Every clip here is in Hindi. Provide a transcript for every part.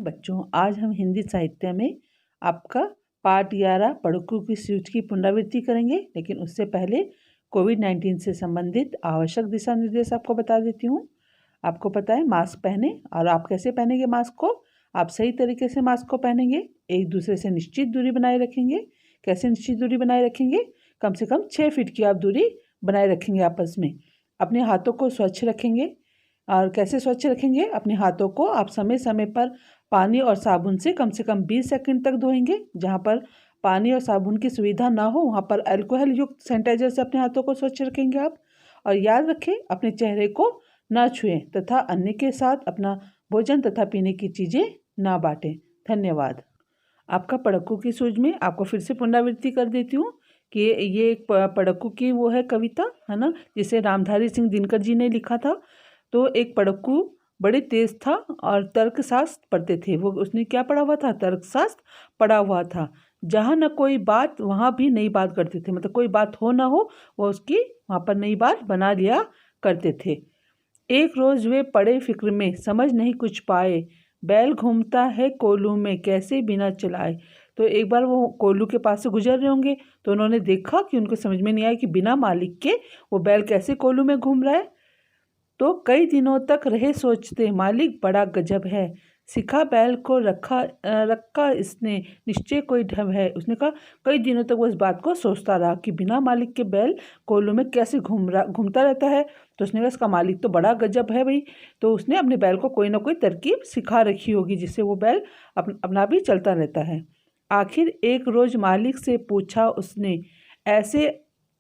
बच्चों, आज हम हिंदी साहित्य में आपका पाठ 11 पढ़ों की सूझ की पुनरावृत्ति करेंगे। लेकिन उससे पहले कोविड-19 से संबंधित आवश्यक दिशा निर्देश आपको बता देती हूँ। आपको पता है मास्क पहने, और आप कैसे पहनेंगे मास्क को? आप सही तरीके से मास्क को पहनेंगे, एक दूसरे से निश्चित दूरी बनाए रखेंगे। कैसे निश्चित दूरी बनाए रखेंगे? कम से कम 6 फीट की आप दूरी बनाए रखेंगे आपस में। अपने हाथों को स्वच्छ रखेंगे। और कैसे स्वच्छ रखेंगे? अपने हाथों को आप समय समय पर पानी और साबुन से कम 20 सेकंड तक धोएंगे। जहाँ पर पानी और साबुन की सुविधा ना हो वहाँ पर अल्कोहल युक्त सैनिटाइजर से अपने हाथों को स्वच्छ रखेंगे आप। और याद रखें, अपने चेहरे को ना छुएं तथा अन्य के साथ अपना भोजन तथा पीने की चीज़ें ना बांटें। धन्यवाद। आपका पढ़क्कू की सूझ में आपको फिर से पुनरावृत्ति कर देती हूँ कि ये एक पढ़क्कू की वो है कविता, है ना, जिसे रामधारी सिंह दिनकर जी ने लिखा था। तो एक पढ़क्कू बड़े तेज था और तर्कशास्त्र पढ़ते थे। वो उसने क्या पढ़ा हुआ था? तर्कशास्त्र पढ़ा हुआ था। जहाँ न कोई बात वहाँ भी नई बात करते थे, मतलब कोई बात हो ना हो वो उसकी वहाँ पर नई बात बना लिया करते थे। एक रोज़ वे पड़े फिक्र में, समझ नहीं कुछ पाए, बैल घूमता है कोल्हू में, कैसे बिना चलाए। तो एक बार वो कोल्हू के पास से गुजर रहे होंगे, तो उन्होंने देखा कि उनको समझ में नहीं आया कि बिना मालिक के वो बैल कैसे कोल्हू में घूम रहा है। तो कई दिनों तक रहे सोचते, मालिक बड़ा गजब है, सिखा बैल को रखा इसने, निश्चय कोई ढब है। उसने कहा कई दिनों तक वो इस बात को सोचता रहा कि बिना मालिक के बैल कोल्हू में कैसे घूमता रहता है। तो उसने कहा इसका मालिक तो बड़ा गजब है भाई। तो उसने अपने बैल को कोई ना कोई तरकीब सिखा रखी होगी जिससे वो बैल अपना भी चलता रहता है। आखिर एक रोज़ मालिक से पूछा उसने, ऐसे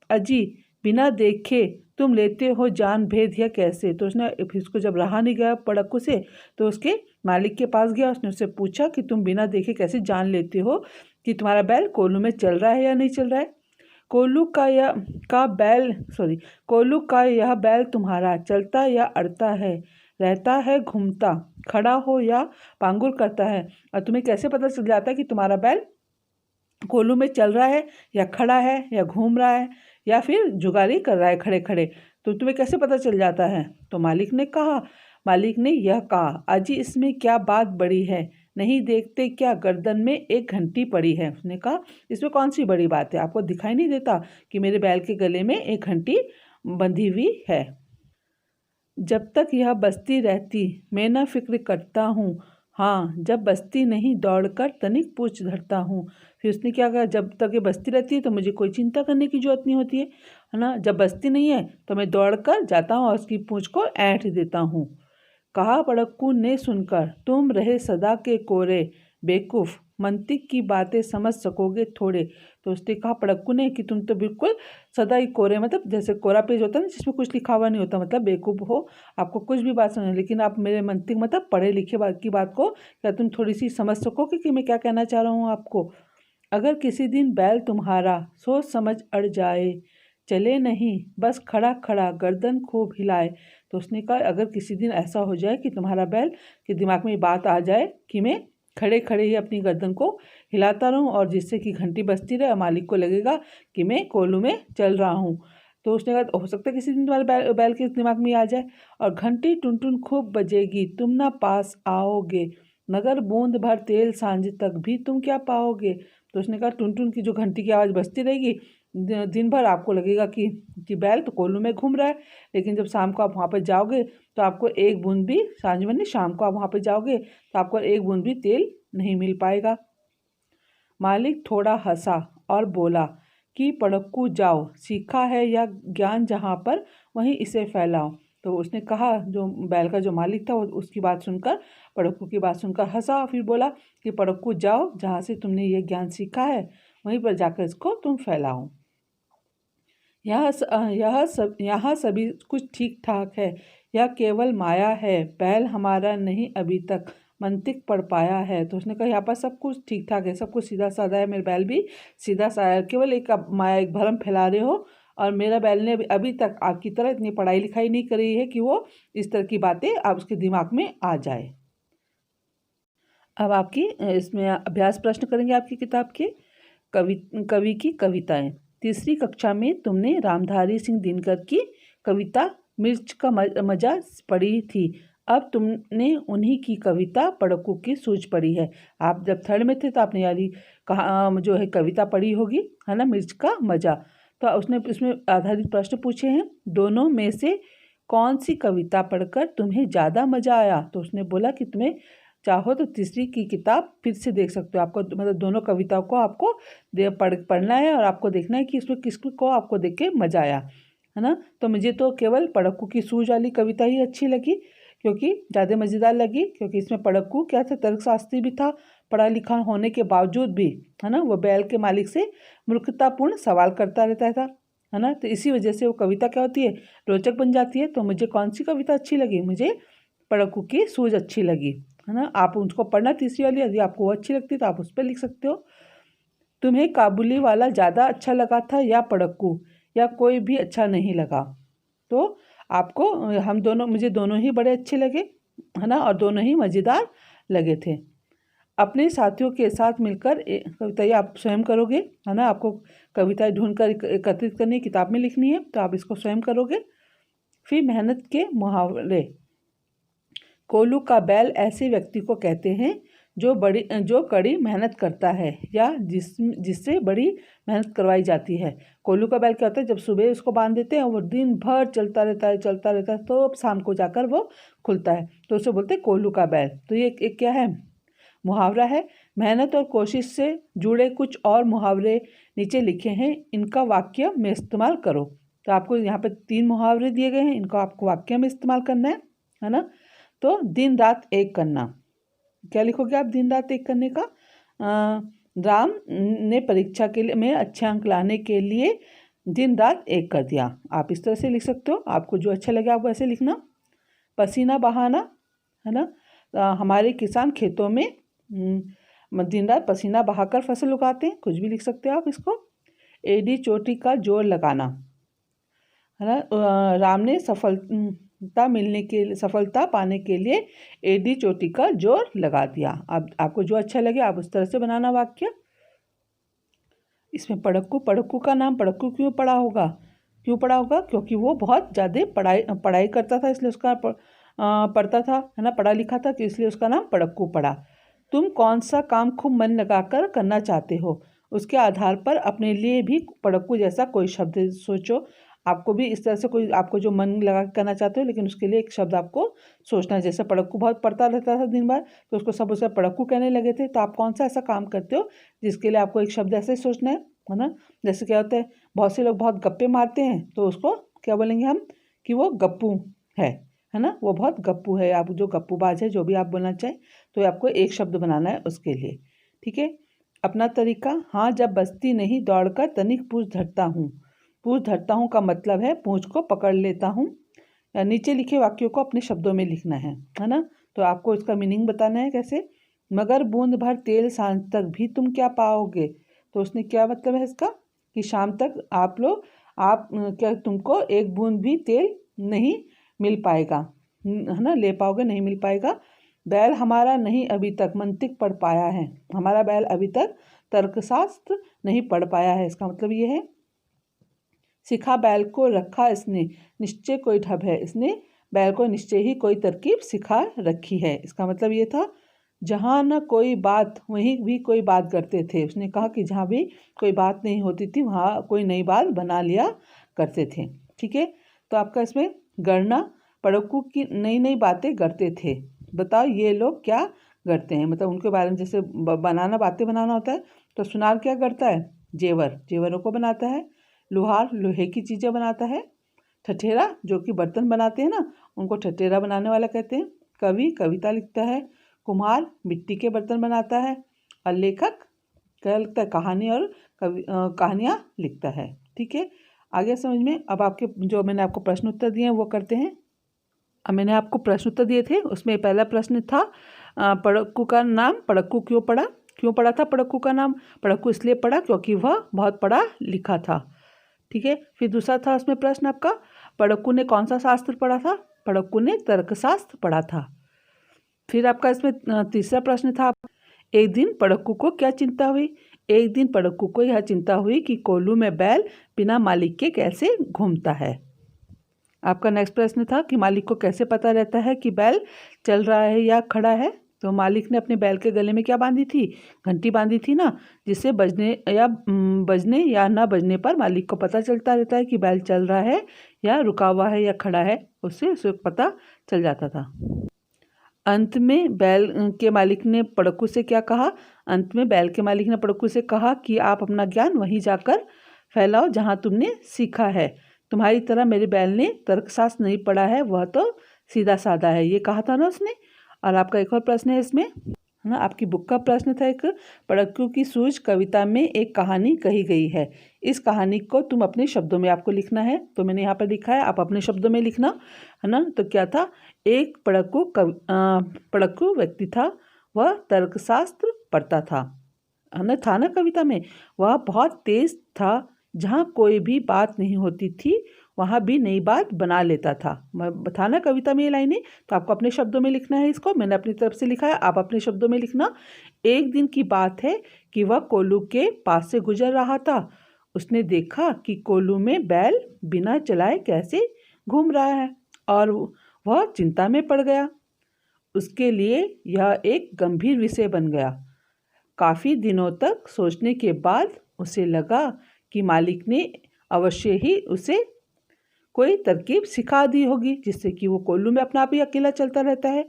अजी बिना देखे तुम लेते हो जान भेद या कैसे। तो उसने फिर उसको जब रहा नहीं गया पढ़क्कू से, तो उसके मालिक के पास गया। उसने उससे पूछा कि तुम बिना देखे कैसे जान लेते हो कि तुम्हारा बैल कोल्हू में चल रहा है या नहीं चल रहा है। कोल्हू का यह बैल तुम्हारा चलता या अड़ता है, रहता है घूमता, खड़ा हो या पांगुर करता है। और तुम्हें कैसे पता चल जाता है कि तुम्हारा बैल कोल्हू में चल रहा है या खड़ा है या घूम रहा है या फिर जुगाली कर रहा है खड़े खड़े? तो तुम्हें कैसे पता चल जाता है? तो मालिक ने यह कहा, अजी इसमें क्या बात बड़ी है, नहीं देखते क्या गर्दन में एक घंटी पड़ी है। उसने कहा इसमें कौन सी बड़ी बात है, आपको दिखाई नहीं देता कि मेरे बैल के गले में एक घंटी बंधी हुई है। जब तक यह बस्ती रहती मैं न फिक्र करता हूँ, हाँ जब बस्ती नहीं दौड़कर तनिक पूछ धरता हूँ। फिर उसने क्या कहा, जब तक ये बस्ती रहती है तो मुझे कोई चिंता करने की जरूरत नहीं होती है ना। जब बस्ती नहीं है तो मैं दौड़कर जाता हूँ और उसकी पूँछ को ऐंठ देता हूँ। कहा पढ़क्कू ने सुनकर, तुम रहे सदा के कोरे, बेवकूफ़ मंतिक की बातें समझ सकोगे थोड़े। तो उसने कहा पढ़क्कू ने कि तुम तो बिल्कुल सदा ही कोरे, मतलब जैसे कोरा पेज होता है ना जिसमें कुछ लिखा हुआ नहीं होता, मतलब बेवकूफ़ हो, आपको कुछ भी बात समझ। लेकिन आप मेरे मंतिक मतलब पढ़े लिखे बात की बात को क्या तुम थोड़ी सी समझ सकोगे कि मैं क्या कहना चाह रहा हूँ आपको। अगर किसी दिन बैल तुम्हारा सोच समझ अड़ जाए, चले नहीं बस खड़ा खड़ा गर्दन खूब हिलाए। तो उसने कहा अगर किसी दिन ऐसा हो जाए कि तुम्हारा बैल के दिमाग में ये बात आ जाए कि मैं खड़े खड़े ही अपनी गर्दन को हिलाता रहूं और जिससे कि घंटी बजती रहे और मालिक को लगेगा कि मैं कोल्हू में चल रहा हूं। तो उसने कहा हो सकता है किसी दिन तुम्हारे बैल के दिमाग में आ जाए। और घंटी टुन टुन खूब बजेगी, तुम ना पास आओगे, मगर बूंद भर तेल सांझ तक भी तुम क्या पाओगे। तो उसने कहा टुन टुन की जो घंटी की आवाज़ बजती रहेगी दिन भर, आपको लगेगा कि बैल तो कोल्हू में घूम रहा है। लेकिन जब शाम को आप वहाँ पर जाओगे तो आपको एक बूंद भी, सांझ में नहीं शाम को आप वहाँ पर जाओगे तो आपको एक बूंद भी तेल नहीं मिल पाएगा। मालिक थोड़ा हंसा और बोला कि पढ़क्कू जाओ, सीखा है या ज्ञान जहाँ पर वहीं इसे फैलाओ। तो उसने कहा, जो बैल का जो मालिक था वो उसकी बात सुनकर, पढ़क्कू की बात सुनकर हंसा। फिर बोला कि पढ़क्कू जाओ, जहाँ से तुमने ये ज्ञान सीखा है वहीं पर जाकर इसको तुम फैलाओ। यहाँ सभी कुछ ठीक ठाक है, यह केवल माया है, बैल हमारा नहीं अभी तक मंतिक पढ़ पाया है। तो उसने कहा यहाँ पर सब कुछ ठीक ठाक है, सब कुछ सीधा साधा है, मेरा बैल भी सीधा साधा है, केवल एक माया, एक भ्रम फैला रहे हो। और मेरा बैल ने अभी तक आपकी तरह इतनी पढ़ाई लिखाई नहीं करी है कि वो इस तरह की बातें आप उसके दिमाग में आ जाए। अब आपकी इसमें अभ्यास प्रश्न करेंगे आपकी किताब के कवि की कविताएं। तीसरी कक्षा में तुमने रामधारी सिंह दिनकर की कविता मिर्च का मजा पढ़ी थी। अब तुमने उन्हीं की कविता पड़क्कू की सूझ पढ़ी है। आप जब थर्ड में थे तो आपने यारी कहा जो है कविता पढ़ी होगी, है ना, मिर्च का मज़ा। तो उसने इसमें आधारित प्रश्न पूछे हैं, दोनों में से कौन सी कविता पढ़कर तुम्हें ज़्यादा मज़ा आया। तो उसने बोला कि तुम्हें चाहो तो तीसरी की किताब फिर से देख सकते हो। आपको मतलब दोनों कविताओं को आपको पढ़ना है और आपको देखना है कि इसमें किसको आपको देख के मज़ा आया, है ना। तो मुझे तो केवल पड़क्कू की सूझ वाली कविता ही अच्छी लगी, क्योंकि ज़्यादा मज़ेदार लगी, क्योंकि इसमें पड़क्कू क्या था, तर्कशास्त्री भी था, पढ़ा लिखा होने के बावजूद भी, है ना, वो बैल के मालिक से मूर्खतापूर्ण सवाल करता रहता था, है ना। तो इसी वजह से वो कविता क्या होती है, रोचक बन जाती है। तो मुझे कौन सी कविता अच्छी लगी, मुझे पड़क्कू की सूझ अच्छी लगी, है ना। आप उसको पढ़ना तीसरी वाली, यदि आपको वो अच्छी लगती है तो आप उस पर लिख सकते हो। तुम्हें काबुली वाला ज़्यादा अच्छा लगा था या पड़क्कू, या कोई भी अच्छा नहीं लगा। तो आपको हम दोनों, मुझे दोनों ही बड़े अच्छे लगे, है ना, और दोनों ही मज़ेदार लगे थे। अपने साथियों के साथ मिलकर कविताएँ आप स्वयं करोगे, है ना। आपको कविताएँ ढूंढकर एकत्रित करनी, किताब में लिखनी है, तो आप इसको स्वयं करोगे। फिर मेहनत के मुहावरे। कोल्हू का बैल ऐसे व्यक्ति को कहते हैं जो कड़ी मेहनत करता है या जिससे बड़ी मेहनत करवाई जाती है। कोल्हू का बैल क्या होता है, जब सुबह उसको बांध देते हैं वो दिन भर चलता रहता है, तो अब शाम को जाकर वो खुलता है, तो उसे बोलते हैं कोल्हू का बैल। तो ये एक क्या है, मुहावरा है। मेहनत और कोशिश से जुड़े कुछ और मुहावरे नीचे लिखे हैं, इनका वाक्य में इस्तेमाल करो। तो आपको यहाँ पे 3 मुहावरे दिए गए हैं, इनको आपको वाक्य में इस्तेमाल करना है ना। तो दिन रात एक करना, क्या लिखोगे आप, दिन रात एक करने का। राम ने परीक्षा के लिए में अच्छे अंक लाने के लिए दिन रात एक कर दिया। आप इस तरह से लिख सकते हो, आपको जो अच्छा लगे आप वैसे लिखना। पसीना बहाना, है ना, हमारे किसान खेतों में दिन रात पसीना बहाकर फसल उगाते हैं, कुछ भी लिख सकते हो आप इसको। एडी चोटी का जोर लगाना, है ना, राम ने सफलता पाने के लिए एडी चोटी का जोर लगा दिया। अब आपको जो अच्छा लगे आप उस तरह से बनाना वाक्य। इसमें पड़क्कू का नाम पड़क्कू क्यों पड़ा होगा, क्योंकि वो बहुत ज़्यादा पढ़ाई करता था, इसलिए उसका पढ़ता था, है ना, पढ़ा लिखा था, कि इसलिए उसका नाम पड़क्कू पड़ा। तुम कौन सा काम खूब मन लगाकर करना चाहते हो, उसके आधार पर अपने लिए भी पड़क्कू जैसा कोई शब्द सोचो। आपको भी इस तरह से कोई, आपको जो मन लगा करना चाहते हो, लेकिन उसके लिए एक शब्द आपको सोचना है। जैसे पड़क्कू बहुत पढ़ता रहता था दिन भर, तो उसको सब उसे पड़क्कू कहने लगे थे। तो आप कौन सा ऐसा काम करते हो जिसके लिए आपको एक शब्द ऐसे ही सोचना है ना। जैसे क्या होता है, बहुत से लोग बहुत गप्पे मारते हैं, तो उसको क्या बोलेंगे हम, कि वो गप्पू है ना, वो बहुत गप्पू है। आप जो गप्पूबाज है, जो भी आप बोलना चाहें, तो आपको एक शब्द बनाना है उसके लिए, ठीक है। अपना तरीका, हाँ जब बस्ती नहीं दौड़कर तनिक पूँछ धरता हूँ का मतलब है पूँछ को पकड़ लेता हूँ। नीचे लिखे वाक्यों को अपने शब्दों में लिखना है ना। तो आपको इसका मीनिंग बताना है कैसे। मगर बूंद भर तेल सांझ तक भी तुम क्या पाओगे, तो उसने क्या मतलब है इसका, कि शाम तक आप क्या तुमको एक बूंद भी तेल नहीं मिल पाएगा, है ना, ले पाओगे, नहीं मिल पाएगा। बैल हमारा नहीं अभी तक मंतिक पढ़ पाया है, हमारा बैल अभी तक तर्कशास्त्र नहीं पढ़ पाया है, इसका मतलब ये है। सिखा बैल को रखा इसने निश्चय कोई ढब है, इसने बैल को निश्चय ही कोई तरकीब सिखा रखी है, इसका मतलब ये था। जहाँ न कोई बात वहीं भी कोई बात करते थे, उसने कहा कि जहाँ भी कोई बात नहीं होती थी वहाँ कोई नई बात बना लिया करते थे, ठीक है। तो आपका इसमें गढ़ना, पड़क्कू की नई नई बातें करते थे। बताओ ये लोग क्या करते हैं, मतलब उनके बारे में, जैसे बातें बनाना होता है, तो सुनार क्या करता है, जेवरों को बनाता है। लोहार लोहे की चीज़ें बनाता है। ठठेरा जो कि बर्तन बनाते हैं ना, उनको ठठेरा बनाने वाला कहते हैं। कवि कविता लिखता है। कुम्हार मिट्टी के बर्तन बनाता है। और लेखक क्या लिखता है, कहानी और कहानियाँ लिखता है, ठीक है। आगे समझ में। अब आपके जो मैंने आपको प्रश्न उत्तर दिए हैं वो करते हैं। अब मैंने आपको प्रश्न उत्तर दिए थे, उसमें पहला प्रश्न था पड़क्कू का नाम पड़क्कू क्यों पड़ा था पड़क्कू का नाम। पड़क्कू इसलिए पड़ा क्योंकि वह बहुत पढ़ा लिखा था, ठीक है। फिर दूसरा था उसमें प्रश्न आपका, पड़क्कू ने कौन सा शास्त्र पढ़ा था। पड़क्कू ने तर्कशास्त्र पढ़ा था। फिर आपका इसमें तीसरा प्रश्न था, एक दिन पड़क्कू को क्या चिंता हुई। एक दिन पड़क्कू को यह चिंता हुई कि कोल्हू में बैल बिना मालिक के कैसे घूमता है। आपका नेक्स्ट प्रश्न था कि मालिक को कैसे पता रहता है कि बैल चल रहा है या खड़ा है। तो मालिक ने अपने बैल के गले में क्या बांधी थी, घंटी बांधी थी ना, जिससे बजने या ना बजने पर मालिक को पता चलता रहता है कि बैल चल रहा है या रुका हुआ है या खड़ा है, उससे उसे पता चल जाता था। अंत में बैल के मालिक ने पड़क्कू से क्या कहा, अंत में बैल के मालिक ने पड़क्कू से कहा कि आप अपना ज्ञान वहीं जाकर फैलाओ जहाँ तुमने सीखा है। तुम्हारी तरह मेरे बैल ने तर्कशास्त्र नहीं पढ़ा है, वह तो सीधा साधा है, ये कहा था ना उसने। और आपका एक और प्रश्न है इसमें, है ना, आपकी बुक का प्रश्न था एक, पड़क्कू की सूझ कविता में एक कहानी कही गई है, इस कहानी को तुम अपने शब्दों में आपको लिखना है। तो मैंने यहाँ पर लिखा है, आप अपने शब्दों में लिखना, है ना। तो क्या था, एक पड़क्कू व्यक्ति था, वह तर्कशास्त्र पढ़ता था, है ना, था ना कविता में। वह बहुत तेज था, जहाँ कोई भी बात नहीं होती थी वहाँ भी नई बात बना लेता था। था ना कविता में ये लाइनें। तो आपको अपने शब्दों में लिखना है इसको, मैंने अपनी तरफ से लिखा है, आप अपने शब्दों में लिखना। एक दिन की बात है कि वह कोल्हू के पास से गुजर रहा था। उसने देखा कि कोल्हू में बैल बिना चलाए कैसे घूम रहा है और वह चिंता में पड़ गया। उसके लिए यह एक गंभीर विषय बन गया। काफ़ी दिनों तक सोचने के बाद उसे लगा कि मालिक ने अवश्य ही उसे कोई तरकीब सिखा दी होगी, जिससे कि वो कोल्हू में अपना आप ही अकेला चलता रहता है।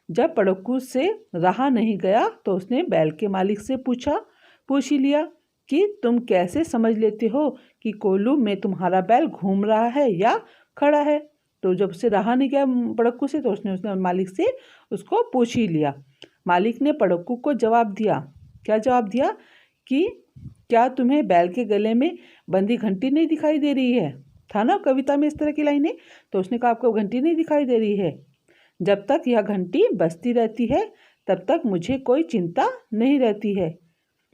जब पड़क्कू से रहा नहीं गया तो उसने बैल के मालिक से पूछ ही लिया कि तुम कैसे समझ लेते हो कि कोल्हू में तुम्हारा बैल घूम रहा है या खड़ा है। तो जब उसे रहा नहीं गया पड़क्कू से, तो उसने मालिक से उसको पूछ ही लिया। मालिक ने पड़क्कू को जवाब दिया, क्या जवाब दिया, कि क्या तुम्हें बैल के गले में बंधी घंटी नहीं दिखाई दे रही है। था ना कविता में इस तरह की लाइनें। तो उसने कहा आपको घंटी नहीं दिखाई दे रही है, जब तक यह घंटी बजती रहती है तब तक मुझे कोई चिंता नहीं रहती है,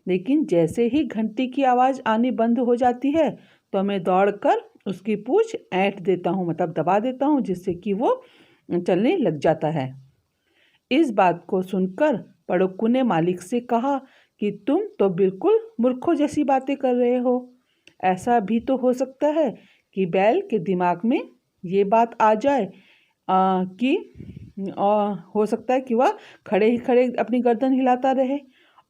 लेकिन जैसे ही घंटी की आवाज़ आनी बंद हो जाती है तो मैं दौड़कर उसकी पूँछ ऐंठ देता हूँ, मतलब दबा देता हूँ, जिससे कि वो चलने लग जाता है। इस बात को सुनकर पड़क्कू ने मालिक से कहा कि तुम तो बिल्कुल मूर्खों जैसी बातें कर रहे हो। ऐसा भी तो हो सकता है कि बैल के दिमाग में ये बात आ जाए कि हो सकता है कि वह खड़े ही खड़े अपनी गर्दन हिलाता रहे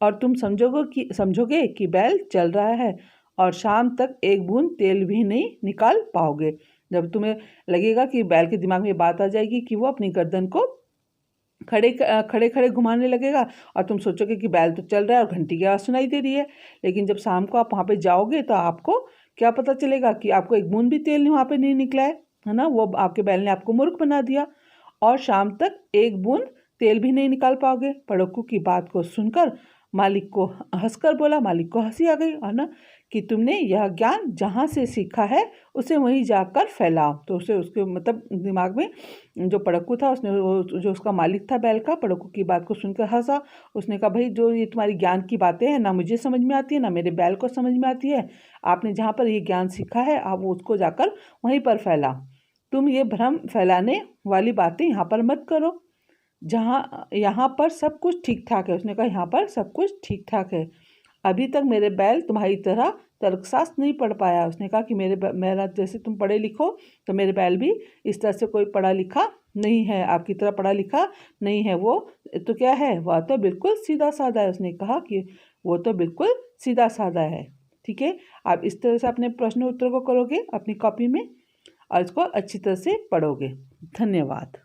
और तुम समझोगे कि बैल चल रहा है और शाम तक एक बूंद तेल भी नहीं निकाल पाओगे। जब तुम्हें लगेगा कि बैल के दिमाग में बात आ जाएगी कि वो अपनी गर्दन को खड़े घुमाने लगेगा और तुम सोचोगे कि बैल तो चल रहा है और घंटी की आवाज़ सुनाई दे रही है, लेकिन जब शाम को आप वहाँ पे जाओगे तो आपको क्या पता चलेगा कि आपको एक बूंद भी तेल वहाँ पे नहीं निकला है ना। वो आपके बैल ने आपको मूर्ख बना दिया और शाम तक एक बूंद तेल भी नहीं निकाल पाओगे। पड़क्कू की बात को सुनकर मालिक को हंसकर बोला, मालिक को हंसी आ गई, है ना, कि तुमने यह ज्ञान जहाँ से सीखा है उसे वहीं जाकर फैलाओ। तो उसे उसके मतलब दिमाग में जो पड़क्कू था, उसने जो उसका मालिक था बैल का, पड़क्कू की बात को सुनकर हंसा। उसने कहा भाई जो ये तुम्हारी ज्ञान की बातें हैं ना मुझे समझ में आती है ना मेरे बैल को समझ में आती है, आपने जहाँ पर ये ज्ञान सीखा है आप उसको जाकर वहीं पर फैला। तुम ये भ्रम फैलाने वाली बातें यहाँ पर मत करो, यहाँ पर सब कुछ ठीक ठाक है। उसने कहा यहाँ पर सब कुछ ठीक ठाक है, अभी तक मेरे बैल तुम्हारी तरह तर्कशास्त्र नहीं पढ़ पाया। उसने कहा कि मेरा जैसे तुम पढ़े लिखो तो मेरे बैल भी इस तरह से कोई पढ़ा लिखा नहीं है, आपकी तरह पढ़ा लिखा नहीं है। वो तो क्या है, वह तो बिल्कुल सीधा साधा है। उसने कहा कि वो तो बिल्कुल सीधा साधा है। ठीक है, आप इस तरह से अपने प्रश्न उत्तर को करोगे अपनी कॉपी में और इसको अच्छी तरह से पढ़ोगे। धन्यवाद।